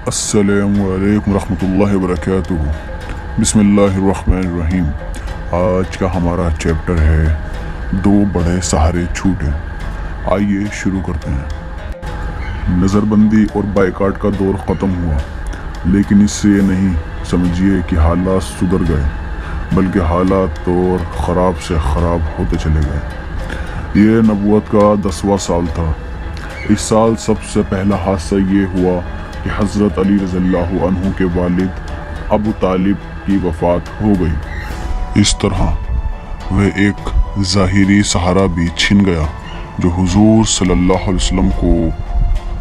السلام علیکم ورحمۃ اللہ وبرکاتہ۔ بسم اللہ الرحمن الرحیم۔ آج کا ہمارا چیپٹر ہے دو بڑے سہارے چھوٹے۔ آئیے شروع کرتے ہیں۔ نظر بندی اور بائیکاٹ کا دور ختم ہوا، لیکن اس سے یہ نہیں سمجھیے کہ حالات سدھر گئے، بلکہ حالات اور خراب سے خراب ہوتے چلے گئے۔ یہ نبوت کا 10واں سال تھا۔ اس سال سب سے پہلا حادثہ یہ ہوا کہ حضرت علی رضی اللہ عنہ کے والد ابو طالب کی وفات ہو گئی۔ اس طرح وہ ایک ظاہری سہارا بھی چھن گیا جو حضور صلی اللہ علیہ وسلم کو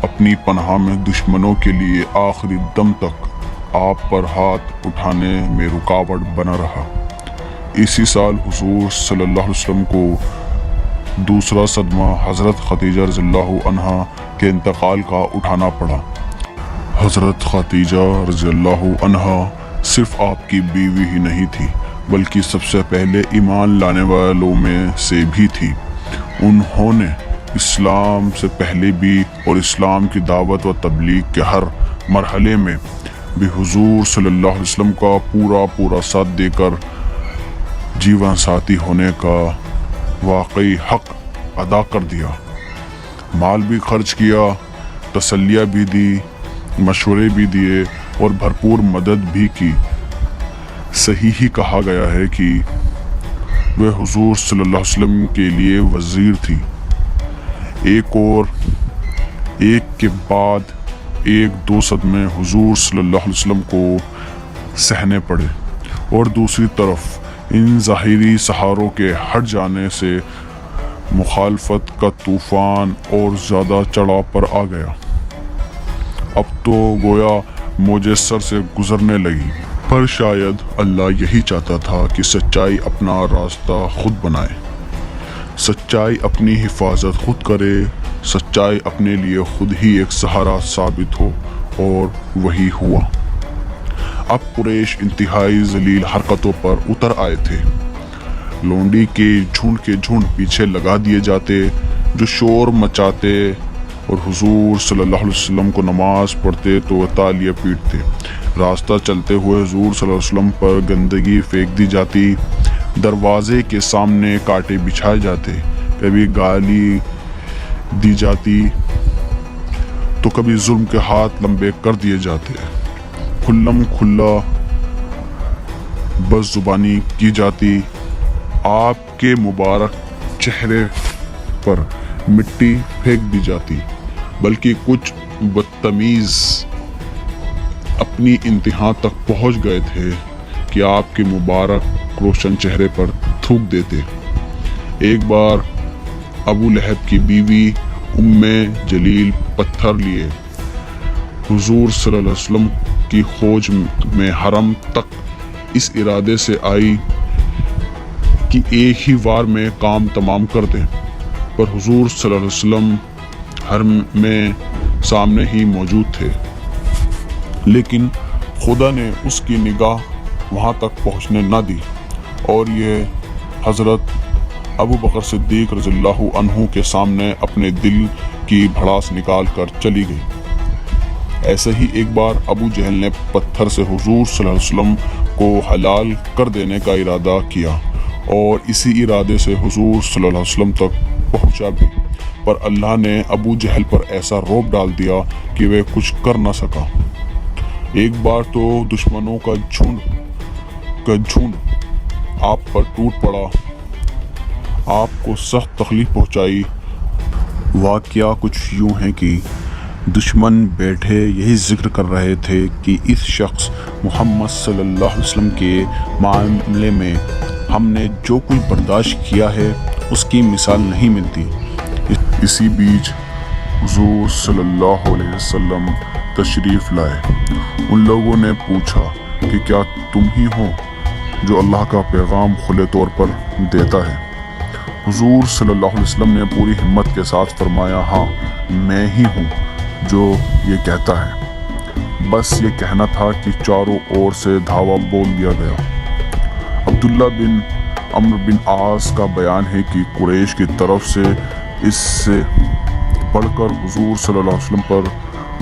اپنی پناہ میں دشمنوں کے لیے آخری دم تک آپ پر ہاتھ اٹھانے میں رکاوٹ بنا رہا۔ اسی سال حضور صلی اللہ علیہ وسلم کو دوسرا صدمہ حضرت خدیجہ رضی اللہ عنہا کے انتقال کا اٹھانا پڑا۔ حضرت خدیجہ رضی اللہ عنہا صرف آپ کی بیوی ہی نہیں تھی، بلکہ سب سے پہلے ایمان لانے والوں میں سے بھی تھی۔ انہوں نے اسلام سے پہلے بھی اور اسلام کی دعوت و تبلیغ کے ہر مرحلے میں بھی حضور صلی اللہ علیہ وسلم کا پورا ساتھ دے کر جیون ساتھی ہونے کا واقعی حق ادا کر دیا۔ مال بھی خرچ کیا، تسلیہ بھی دی، مشورے بھی دیے اور بھرپور مدد بھی کی۔ صحیح ہی کہا گیا ہے کہ وہ حضور صلی اللہ علیہ وسلم کے لیے وزیر تھی۔ ایک کے بعد ایک دو صدمے حضور صلی اللہ علیہ وسلم کو سہنے پڑے، اور دوسری طرف ان ظاہری سہاروں کے ہٹ جانے سے مخالفت کا طوفان اور زیادہ چڑھاؤ پر آ گیا۔ اب تو گویا موجیں سر سے گزرنے لگی، پر شاید اللہ یہی چاہتا تھا کہ سچائی اپنا راستہ خود بنائے، سچائی اپنی حفاظت خود کرے، سچائی اپنے لیے خود ہی ایک سہارا ثابت ہو، اور وہی ہوا۔ اب قریش انتہائی ذلیل حرکتوں پر اتر آئے تھے۔ لونڈی کے جھنڈ پیچھے لگا دیے جاتے جو شور مچاتے، اور حضور صلی اللہ علیہ وسلم کو نماز پڑھتے تو وہ تالیاں پیٹتے۔ راستہ چلتے ہوئے حضور صلی اللہ علیہ وسلم پر گندگی پھینک دی جاتی، دروازے کے سامنے کانٹے بچھائے جاتے، کبھی گالی دی جاتی تو کبھی ظلم کے ہاتھ لمبے کر دیے جاتے، کھلم کھلا بد زبانی کی جاتی، آپ کے مبارک چہرے پر مٹی پھینک دی جاتی، بلکہ کچھ بدتمیز اپنی انتہا تک پہنچ گئے تھے کہ آپ کے مبارک روشن چہرے پر تھوک دیتے۔ ایک بار ابو لہب کی بیوی ام جلیل پتھر لیے حضور صلی اللہ علیہ وسلم کی کھوج میں حرم تک اس ارادے سے آئی کہ ایک ہی وار میں کام تمام کر دیں، پر حضور صلی اللہ علیہ وسلم حرم میں سامنے ہی موجود تھے، لیکن خدا نے اس کی نگاہ وہاں تک پہنچنے نہ دی، اور یہ حضرت ابو بکر صدیق رضی اللہ عنہ کے سامنے اپنے دل کی بھڑاس نکال کر چلی گئی۔ ایسے ہی ایک بار ابو جہل نے پتھر سے حضور صلی اللہ علیہ وسلم کو حلال کر دینے کا ارادہ کیا، اور اسی ارادے سے حضور صلی اللہ علیہ وسلم تک پہنچا بھی، پر اللہ نے ابو جہل پر ایسا رعب ڈال دیا کہ وہ کچھ کر نہ سکا۔ ایک بار تو دشمنوں کا جھنڈ آپ پر ٹوٹ پڑا، آپ کو سخت تکلیف پہنچائی۔ واقعہ کچھ یوں ہے کہ دشمن بیٹھے یہی ذکر کر رہے تھے کہ اس شخص محمد صلی اللہ علیہ وسلم کے معاملے میں ہم نے جو کچھ برداشت کیا ہے اس کی مثال نہیں ملتی۔ اسی بیچ حضور صلی اللہ علیہ وسلم تشریف لائے۔ ان لوگوں نے پوچھا کہ کیا تم ہی ہو جو اللہ کا پیغام کھلے طور پر دیتا ہے؟ حضور صلی اللہ علیہ وسلم نے پوری ہمت کے ساتھ فرمایا، ہاں میں ہی ہوں جو یہ کہتا ہے۔ بس یہ کہنا تھا کہ چاروں اور سے دھاوا بول دیا گیا۔ عبداللہ بن عمرو بن عاص کا بیان ہے کہ قریش کی طرف سے اس سے بڑھ کر حضور صلی اللہ علیہ وسلم پر